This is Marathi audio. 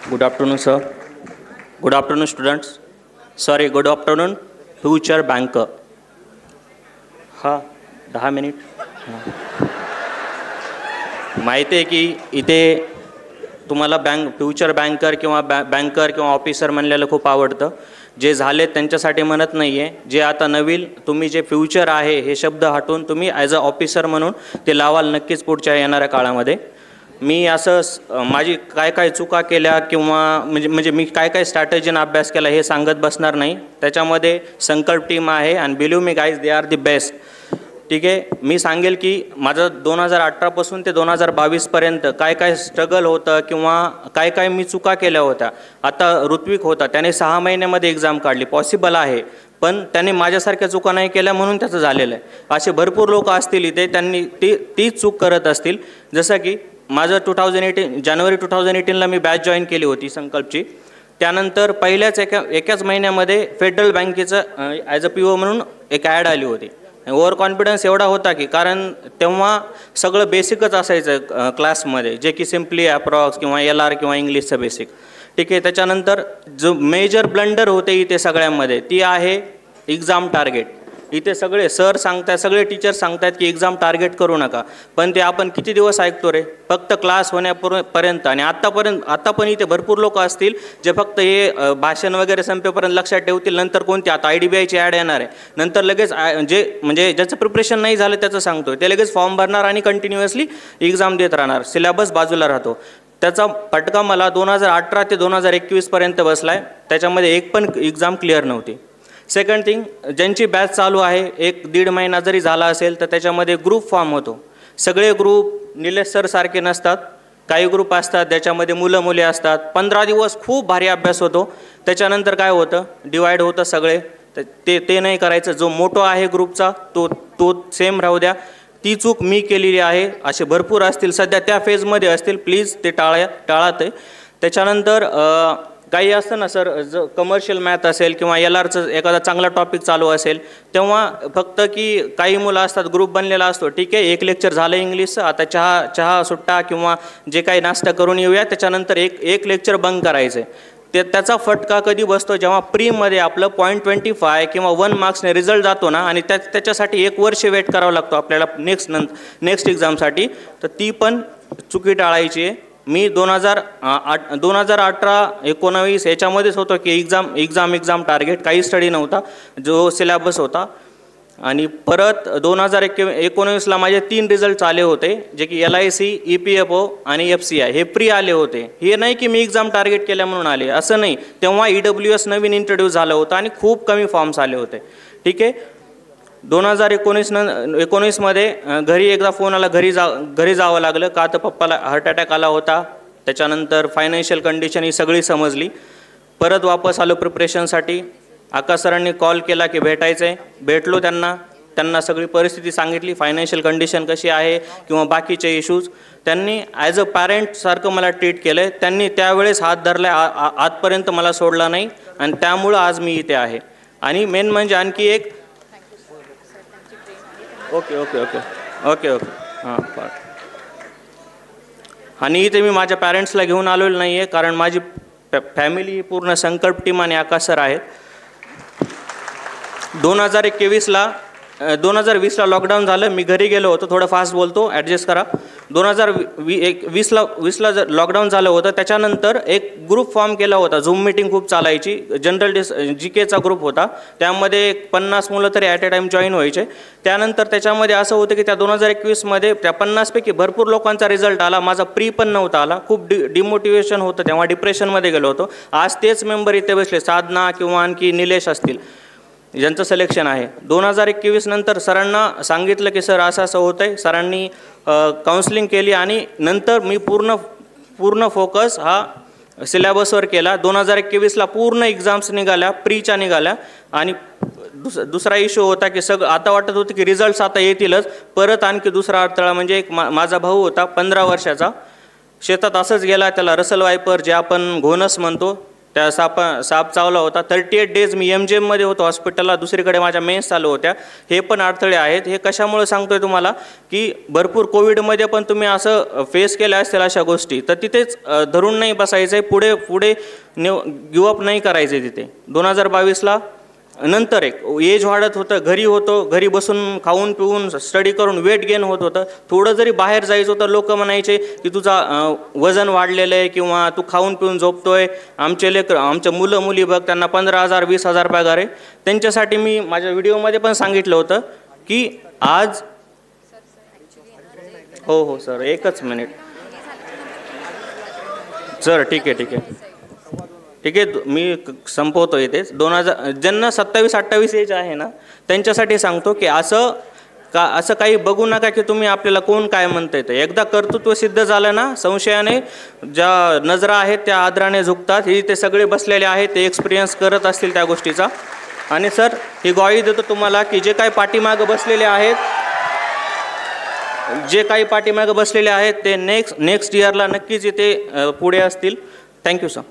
Good afternoon, sir. Good afternoon, students. Sorry, good afternoon, future banker. हा 10 मिनिट. माहिती आहे की इथे तुम्हाला फ्युचर बँकर किंवा बँकर किंवा ऑफिसर म्हणलेलं खूप आवडतं. जे झाले त्यांच्यासाठी म्हणत नाही आहे. जे आता नवीन तुम्ही जे फ्युचर आहे हे शब्द हटवून तुम्ही ॲज अ ऑफिसर म्हणून ते लावाल नक्कीच पुढच्या येणाऱ्या काळामध्ये. मी असं माझी काय काय चुका केल्या किंवा म्हणजे मी काय काय स्ट्रॅटेजीनं अभ्यास केला हे सांगत बसणार नाही. त्याच्यामध्ये संकल्प टीम आहे आणि believe me guys they are the best. ठीक आहे. मी सांगेल की माझं 2018 पासून ते 2022पर्यंत काय काय स्ट्रगल होतं किंवा काय काय मी चुका केल्या होत्या. आता ऋत्विक होता, त्याने 6 महिन्यामध्ये एक्झाम काढली, पॉसिबल आहे, पण त्यांनी माझ्यासारख्या चुका नाही केल्या म्हणून त्याचं झालेलं आहे. असे भरपूर लोक असतील इथे, त्यांनी तीच चूक करत असतील. जसं की माझं 2018 जानेवारी 2018ला मी बॅच जॉईन केली होती संकल्पची. त्यानंतर पहिल्याच एकाच महिन्यामध्ये फेडरल बँकेचं ॲज अ PO म्हणून एक ॲड आली होती. ओव्हर कॉन्फिडन्स एवढा होता की कारण तेव्हा सगळं बेसिकच असायचं क्लासमध्ये, जे की सिम्पली ॲप्रॉक्स किंवा LR किंवा इंग्लिशचं बेसिक. ठीक आहे. त्याच्यानंतर जो मेजर ब्लंडर होते इथे सगळ्यांमध्ये ती आहे एक्झाम टार्गेट. इथे सगळे सर सांगतात, सगळे टीचर सांगतात की एक्झाम टार्गेट करू नका, पण ते आपण किती दिवस ऐकतो रे, फक्त क्लास होण्यापर्यंत. आणि आता पण इथे भरपूर लोक असतील जे फक्त हे भाषण वगैरे संपेपर्यंत लक्षात ठेवतील. नंतर कोणती आता IDBIची ॲड येणार आहे, नंतर लगेच म्हणजे ज्याचं प्रिपरेशन नाही झालं त्याचं सांगतो, ते लगेच फॉर्म भरणार आणि कंटिन्युअसली एक्झाम देत राहणार. सिलेबस बाजूला राहतो. त्याचा फटका मला 2018 ते 2021पर्यंत बसला आहे. त्याच्यामध्ये एक पण एक्झाम क्लिअर नव्हती. सेकंड थिंग, ज्यांची बॅच चालू आहे 1-1.5 महिना जरी झाला असेल तर त्याच्यामध्ये ग्रुप फॉर्म होतो. सगळे ग्रुप निलेश सर सारखे नसतात. काही ग्रुप असतात त्याच्यामध्ये मुलं मुली असतात. 15 दिवस खूप भारी अभ्यास होतो. त्याच्यानंतर काय होतं, डिवाईड होतं सगळे. ते नाही करायचं. जो मोठो आहे ग्रुपचा तो सेम राहू द्या. ती चूक मी केलेली आहे. असे भरपूर असतील, सध्या त्या फेजमध्ये असतील, प्लीज ते टाळा ते. त्याच्यानंतर काही असतं ना सर, जर कमर्शियल मॅथ असेल किंवा LRचं एखादा चांगला टॉपिक चालू असेल तेव्हा फक्त की काही मुलं असतात, ग्रुप बनलेला असतो. ठीक आहे, एक लेक्चर झालं इंग्लिशचं, आता चहा सुट्टा किंवा जे काही नाश्ता करून येऊया, त्याच्यानंतर एक लेक्चर बंक करायचं. त्याचा फटका कधी बसतो जेव्हा प्रीमध्ये आपलं 0.25 किंवा 1 मार्क्सने रिझल्ट जातो ना, आणि त्याच्यासाठी 1 वर्ष वेट करावं लागतो आपल्याला नेक्स्ट एक्झामसाठी. तर ती पण चुकी टाळायची आहे. मी 2018-19 याच्यामध्येच होतो की एक्झाम टार्गेट, काही स्टडी नव्हता, जो सिलेबस होता. आणि परत 2019ला माझे 3 रिझल्ट आले होते, जे की LIC, EPFO आणि FCI हे प्री आले होते. हे नाही की मी एक्झाम टार्गेट केल्या म्हणून आले, असं नाही. तेव्हा EWS नवीन इंट्रोड्यूस झालं होतं आणि खूप कमी फॉर्म्स आले होते. ठीक आहे. 2019मध्ये घरी एकदा फोन आला, घरी जावं लागलं का तर पप्पाला हार्ट अटॅक आला होता. त्याच्यानंतर फायनान्शियल कंडिशन ही सगळी समजली. परत वापस आलो प्रिपरेशनसाठी. आकाश सरांनी कॉल केला की भेटायचं आहे. भेटलो त्यांना सगळी परिस्थिती सांगितली, फायनान्शियल कंडिशन कशी आहे किंवा बाकीचे इश्यूज. त्यांनी ॲज अ पॅरेंटसारखं मला ट्रीट केलं आहे. त्यांनी त्यावेळेस हात धरला, आजपर्यंत मला सोडला नाही, आणि त्यामुळं आज मी इथे आहे. आणि मेन म्हणजे आणखी एक ओके हां. आणि इथे मी माझ्या पॅरेंट्सला घेऊन आलेलो नाही आहे, कारण माझी फॅमिली पूर्ण संकल्प टीम आणि आकाश सर आहेत. 2020ला लॉकडाऊन झालं, मी घरी गेलो होतो. थोडं फास्ट बोलतो, ॲडजस्ट करा. 2020ला जर लॉकडाऊन झालं होतं, त्याच्यानंतर एक ग्रुप फॉर्म केला होता. झूम मीटिंग खूप चालायची. जनरल GKचा ग्रुप होता, त्यामध्ये 50 मुलं तरी ॲट अ टाईम जॉईन व्हायचे. त्यानंतर त्याच्यामध्ये असं होतं की त्या 2021मध्ये त्या 50पैकी भरपूर लोकांचा रिझल्ट आला. माझा प्री पण नव्हता आला. खूप डिमोटिवेशन होतं, तेव्हा डिप्रेशनमध्ये गेलो होतो. आज तेच मेंबर इथे बसले, साधना किंवा आणखी निलेश असतील, ज्यांचं सिलेक्शन आहे. 2021 नंतर सरांना सांगितलं की सर असं होतं आहे. सरांनी काउन्सिलिंग केली आणि नंतर मी पूर्ण फोकस हा सिलेबसवर केला. 2021ला पूर्ण एक्झाम्स निघाल्या, प्रीच्या निघाल्या. आणि दुसरा इश्यू होता की आता वाटत होतं की रिझल्ट्स आता येतीलच. परत आणखी दुसरा अडथळा म्हणजे एक माझा भाऊ होता 15 वर्षाचा, शेतात असंच गेला. त्याला रसल वायपर, जे आपण घोनस म्हणतो, त्या साप चावला होता. 38 डेज मी MGMमध्ये होतो हॉस्पिटलला, दुसरीकडे माझ्या मेन्स चालू होत्या. हे पण अडथळे आहेत. हे कशामुळे सांगतोय तुम्हाला की भरपूर कोविडमध्ये पण तुम्ही असं फेस केल्या असतील अशा गोष्टी, तर तिथेच धरून नाही बसायचं आहे, पुढे गिवअप नाही करायचं आहे तिथे. 2022ला नंतर एक एज वाढत होतं, घरी बसून खाऊन पिऊन स्टडी करून वेट गेन होत होतं. थोडं जरी बाहेर जायचं होतं लोक म्हणायचे की तुझा वजन वाढलेलं आहे किंवा तू खाऊन पिऊन झोपतोय. आमचे मुलं मुली बघ, त्यांना 15,000 20,000 पगार आहे. त्यांच्यासाठी मी माझ्या व्हिडिओमध्ये पण सांगितलं होतं की आज हो सर, एकच मिनिट सर. ठीक आहे, मी संपवतो इथेच. 2000 ज्यांना 27-28 एज आहे ना, त्यांच्यासाठी सांगतो की असं काही बघू नका की तुम्ही आपल्याला कोण काय म्हणतंय. तर एकदा कर्तृत्व सिद्ध झालं ना, संशयाने ज्या नजरा आहेत त्या आदराने झुकतात. हे ते सगळे बसलेले आहेत, ते एक्सपिरियन्स करत असतील त्या गोष्टीचा. आणि सर ही ग्वाही देतो तुम्हाला की जे काही पाठीमागं बसलेले आहेत ते नेक्स्ट इयरला नक्कीच इथे पुढे असतील. Thank you sir.